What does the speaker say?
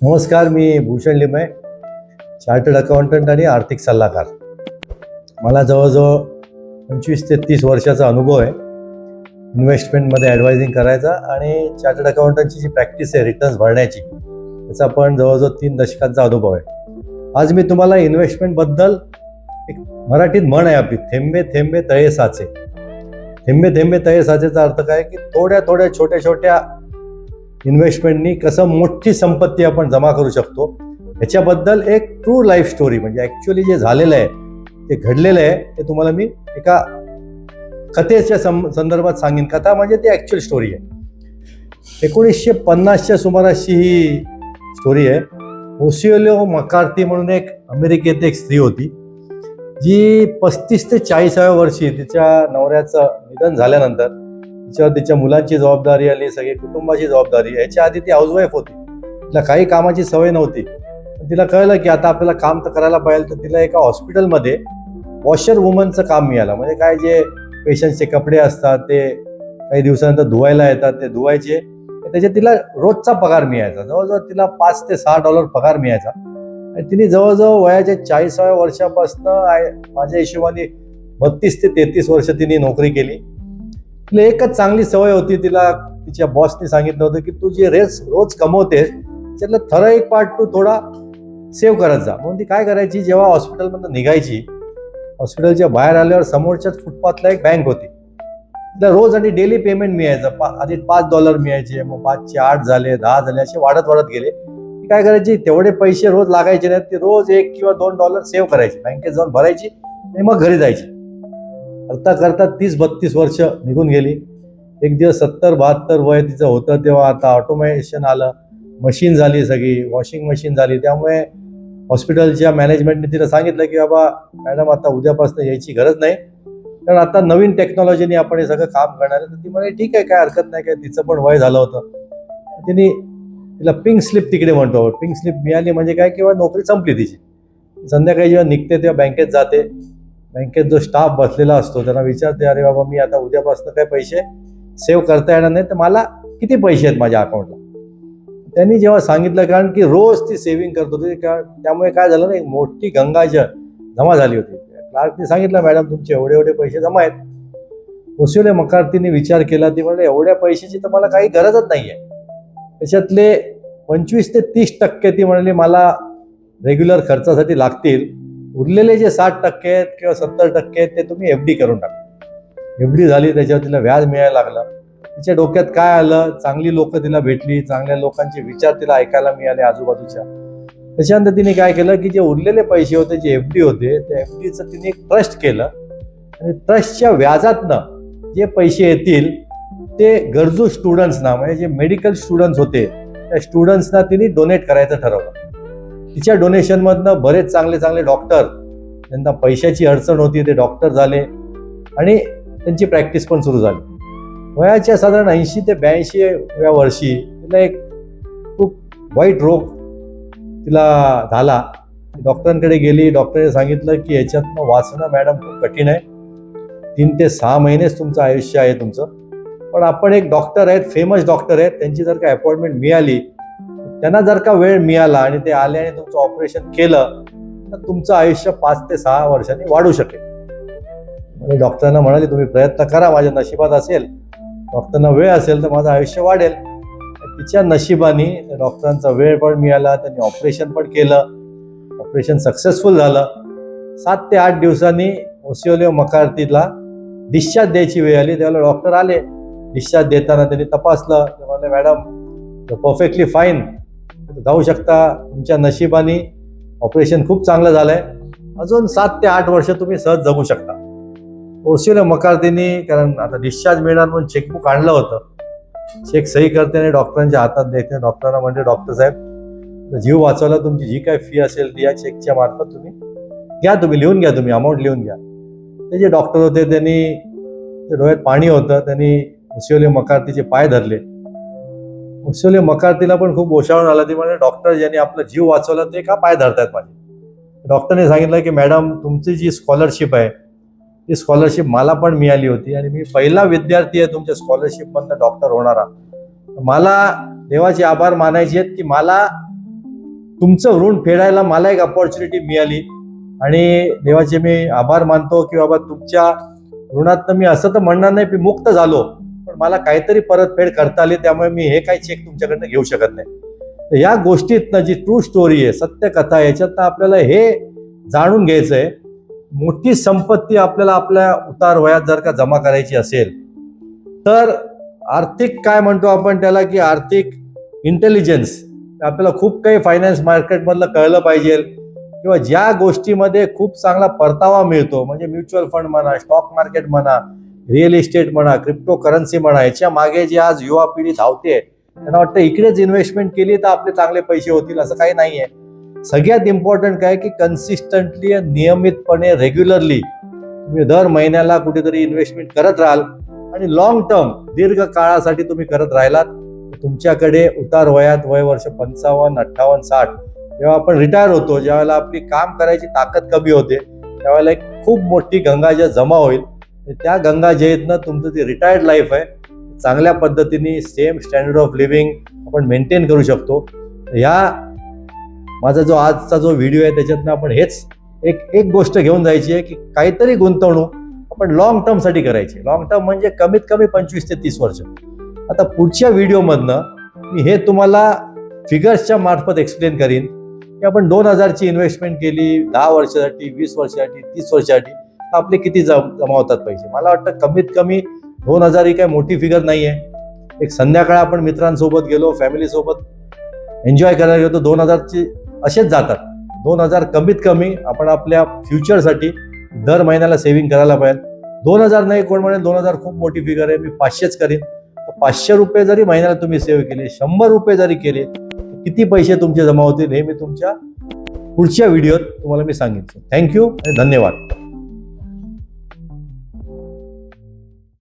नमस्कार, मी Bhushan Limaye, chartered accountant आणि आर्थिक सल्लागार. मला जवळजवळ 25 ते 30 वर्षाचा अनुभव आहे इन्व्हेस्टमेंटमध्ये ॲडवायझिंग करायचा आणि चार्टर्ड अकाउंटंटची जी प्रॅक्टिस आहे रिटर्न्स भरण्याची, त्याचा पण जवळजवळ 3 दशकांचा अनुभव आहे. आज मी तुम्हाला इन्व्हेस्टमेंटबद्दल एक मराठीत म्हण आहे आपली, थेंबे थेंबे तळे साचे. थेंबे थेंबे तळे साचेचा अर्थ काय की थोड्या थोड्या छोट्या छोट्या इन्व्हेस्टमेंटनी कसं मोठी संपत्ती आपण जमा करू शकतो ह्याच्याबद्दल एक ट्रू लाईफ स्टोरी, म्हणजे ॲक्च्युअली जे झालेलं आहे, ते घडलेलं आहे, ते तुम्हाला मी एका कथेच्या संदर्भात सांगेन. कथा म्हणजे ती ॲक्च्युअल स्टोरी आहे. 1950च्या सुमारासची ही स्टोरी आहे. ओसिओलो मकार्थी म्हणून एक अमेरिकेत एक स्त्री होती, जी 35 ते 40व्या वर्षी तिच्या नवऱ्याचं निधन झाल्यानंतर तिच्यावर तिच्या मुलांची जबाबदारी आली, सगळी कुटुंबाची जबाबदारी. याच्या आधी ती हाऊसवाईफ होती, तिला काही कामाची सवय नव्हती. तिला कळलं की आता आपल्याला काम तर करायला पाहिजे, तर तिला एका हॉस्पिटलमध्ये वॉशर वुमनचं काम मिळालं. म्हणजे काय, जे पेशंटचे कपडे असतात ते काही दिवसानंतर धुवायला येतात, ते धुवायचे. त्याच्यात तिला रोजचा पगार मिळायचा. जवळजवळ तिला $5 ते $6 पगार मिळायचा. आणि तिने जवळजवळ वयाच्या 40व्या वर्षापासून माझ्या हिशोबाने 32 ते 33 वर्ष तिने नोकरी केली. तिला एकच चांगली सवय होती. तिला तिच्या बॉसने सांगितलं होतं की तू जे रोज कमवतेस त्याच्यातलं ठराविक पार्ट तू थोडा सेव्ह करत जा. म्हणून ती काय करायची, जेव्हा हॉस्पिटलमधून निघायची, हॉस्पिटलच्या बाहेर आल्यावर समोरच्याच फुटपाथला एक बँक होती. तिला रोज आणि डेली पेमेंट मिळायचं. आधी $5 मिळायचे, मग 5चे 8 झाले, 10 झाले, असे वाढत वाढत गेले. ती काय करायची, तेवढे पैसे रोज लागायचे नाहीत, ती रोज $1 किंवा $2 सेव्ह करायची, बँकेत जाऊन भरायची आणि मग घरी जायची. करता करता 30-32 वर्ष निघून गेली. एक दिवस 70-72 वय तिचं होतं, तेव्हा आता ऑटोमेशन आलं, मशीन झाली, सगळी वॉशिंग मशीन झाली. त्यामुळे हॉस्पिटलच्या मॅनेजमेंटने तिला सांगितलं की बाबा मॅडम, आता उद्यापासून यायची गरज नाही, कारण आता नवीन टेक्नॉलॉजीने आपण हे सगळं काम करणार आहे. तर ती म्हणे ठीक आहे, काय हरकत नाही, काय तिचं पण वय झालं होतं. तिला पिंक स्लिप तिकडे म्हणतो, पिंक स्लिप मिळाली म्हणजे काय, किंवा नोकरी संपली तिची. संध्याकाळी जेव्हा निघते तेव्हा बँकेत जाते. बँकेत जो स्टाफ बसलेला असतो त्यांना विचारते, अरे बाबा, मी आता उद्यापासून काय पैसे सेव्ह करता येणार नाही, तर मला किती पैसे आहेत माझ्या अकाउंटला. त्यांनी जेव्हा सांगितलं, कारण की रोज ती सेव्हिंग करत होती, त्यामुळे काय झालं ना, एक मोठी गंगा जमा झाली होती. क्लार्कने सांगितलं, मॅडम, तुमचे एवढे एवढे पैसे जमा आहेत. ओसिओलो मकार्थीने विचार केला. ती म्हणजे एवढ्या पैशाची तर मला काही गरजच नाही आहे. त्याच्यातले 25 ते 30% ती म्हणाली मला रेग्युलर खर्चासाठी लागतील. उरलेले जे 60% आहेत किंवा 70% आहेत ते तुम्ही FD करून टाका. FD झाली, त्याच्यावर तिला व्याज मिळायला लागलं. तिच्या डोक्यात काय आलं, चांगली लोक तिला भेटली, चांगल्या लोकांचे विचार तिला ऐकायला मिळाले आजूबाजूच्या. त्याच्यानंतर तिने काय केलं की जे उरलेले पैसे होते, जे FD होते, त्या FDचं तिने एक ट्रस्ट केलं आणि ट्रस्टच्या व्याजातनं जे पैसे येतील ते गरजू स्टुडंट्सना, म्हणजे जे मेडिकल स्टुडंट्स होते त्या स्टुडंट्सना तिने डोनेट करायचं ठरवलं. तिच्या डोनेशनमधनं बरेच चांगले चांगले डॉक्टर, त्यांना पैशाची अडचण होती, ते डॉक्टर झाले आणि त्यांची प्रॅक्टिस पण सुरू झाली. वयाच्या साधारण 80 ते 82व्या वर्षी तिला एक खूप वाईट रोग तिला झाला. डॉक्टरांकडे गेली. डॉक्टरने सांगितलं की याच्यातनं वाचणं मॅडम खूप कठीण आहे, 3 ते 6 महिनेच तुमचं आयुष्य आहे तुमचं. पण आपण एक डॉक्टर आहेत, फेमस डॉक्टर आहेत, त्यांची जर का अपॉइंटमेंट मिळाली, त्यांना जर का वेळ मिळाला आणि ते आले आणि तुमचं ऑपरेशन केलं, तर तुमचं आयुष्य 5 ते 6 वर्षांनी वाढू शकेल. म्हणजे डॉक्टरांना म्हणाले, तुम्ही प्रयत्न करा, माझ्या नशिबात असेल, डॉक्टरांना वेळ असेल तर माझं आयुष्य वाढेल. तिच्या नशिबाने डॉक्टरांचा वेळ पण मिळाला, त्यांनी ऑपरेशन पण केलं. ऑपरेशन सक्सेसफुल झालं. 7 ते 8 दिवसांनी ओसिओलो मकार्थीला डिस्चार्ज द्यायची वेळ आली. त्यावेळेला डॉक्टर आले. डिस्चार्ज देताना त्यांनी तपासलं, ते म्हणाले, मॅडम, परफेक्टली फाईन, जाऊ शकता, तुमच्या नशिबाने ऑपरेशन खूप चांगलं झालंय, अजून 7 ते 8 वर्ष तुम्ही सहज जगू शकता. ओसिओलो मकार्थीने, कारण आता डिस्चार्ज मिळणार म्हणून चेकबुक आणलं होतं, चेक सही करते डॉक्टरांच्या हातात द्यायचे. डॉक्टरांना म्हणजे, डॉक्टर साहेब, जीव वाचवला, तुमची जी काय फी असेल ती या चेकच्या मार्फत तुम्ही घ्या, तुम्ही लिहून घ्या, तुम्ही अमाऊंट लिहून घ्या. ते जे डॉक्टर होते त्यांनी, डोळ्यात पाणी होतं, त्यांनी ओसिओलो मकार्थीचे पाय धरले. ओसिओलो मकार्थीला पण खूप ओशाळून आला. ती म्हणजे, डॉक्टर, ज्यांनी आपला जीव वाचवला ते का पाय धरतायत माझे. डॉक्टरने सांगितलं की मॅडम, तुमची जी स्कॉलरशिप आहे ती स्कॉलरशिप मला पण मिळाली होती आणि मी पहिला विद्यार्थी आहे तुमच्या स्कॉलरशिपमधनं डॉक्टर होणारा. मला देवाचे आभार मानायचे आहेत की मला तुमचं ऋण फेडायला मला एक अपॉर्च्युनिटी मिळाली आणि देवाचे मी आभार मानतो की बाबा तुमच्या ऋणातनं मी असं तर म्हणणार नाही की मुक्त झालो, पण मला काहीतरी परतफेड करता आली, त्यामुळे मी हे काही चेक तुमच्याकडनं घेऊ शकत नाही. तर या गोष्टीतनं जी ट्रू स्टोरी आहे, सत्य कथा आहे, याच्यातनं आपल्याला हे जाणून घ्यायचं आहे, मोठी संपत्ती आपल्याला आपल्या उतार वयात जर का जमा करायची असेल तर आर्थिक काय म्हणतो आपण त्याला की आर्थिक इंटेलिजन्स, आपल्याला खूप काही फायनान्स मार्केटमधलं कळलं पाहिजे किंवा ज्या गोष्टीमध्ये खूप चांगला परतावा मिळतो, म्हणजे म्युच्युअल फंड म्हणा, स्टॉक मार्केट म्हणा, रिअल इस्टेट म्हणा, क्रिप्टो करन्सी म्हणा, याच्या मागे जे आज युवा पिढी धावते त्यांना वाटतं इकडेच इन्व्हेस्टमेंट केली तर आपले चांगले पैसे होतील, असं काही नाहीये. सगळ्यात इम्पॉर्टंट काय की कन्सिस्टंटली, नियमितपणे, रेग्युलरली तुम्ही दर महिन्याला कुठेतरी इन्व्हेस्टमेंट करत राहाल आणि लॉंग टर्म दीर्घ काळासाठी तुम्ही करत राहिलात, तुमच्याकडे उतार वयात वय वर्ष 55, 58, 60 जेव्हा आपण रिटायर होतो, ज्यावेळेला आपली काम करायची ताकद कमी होते, त्यावेळेला एक खूप मोठी गंगाजळ जमा होईल. त्या गंगाजळीतनं तुमचं जे रिटायर्ड लाईफ आहे चांगल्या पद्धतीने सेम स्टँडर्ड ऑफ लिव्हिंग आपण मेंटेन करू शकतो. ह्या माझा जो आजचा जो व्हिडिओ आहे त्याच्यातनं आपण हेच एक गोष्ट घेऊन जायची आहे की काहीतरी गुंतवणूक आपण लॉंग टर्मसाठी करायची. लॉंग टर्म म्हणजे कमीत कमी 25 ते 30 वर्ष. आता पुढच्या व्हिडिओमधनं मी हे तुम्हाला फिगर्सच्या मार्फत एक्सप्लेन करीन की आपण 2000ची इन्व्हेस्टमेंट केली 10 वर्षासाठी, 20 वर्षासाठी, 30 वर्षासाठी, तर आपले किती जमा होतात पैसे. मला वाटतं कमीत कमी 2000 ही काही मोठी फिगर नाही आहे. एक संध्याकाळ आपण मित्रांसोबत गेलो, फॅमिलीसोबत एन्जॉय करायला गेलो, 2000ची असेच जातात. 2000 कमीत कमी आपण आपल्या फ्युचरसाठी दर महिन्याला सेव्हिंग करायला पाहिजे. 2000 नाही, कोण म्हणेल 2000 खूप मोठी फिगर आहे, मी 500च करीन. तर 500 रुपये जरी महिन्याला तुम्ही सेव्ह केले, 100 रुपये जरी केले, किती पैसे तुमचे जमा होतील हे मी तुमच्या पुढच्या व्हिडिओत तुम्हाला मी सांगितलं. थँक्यू आणि धन्यवाद.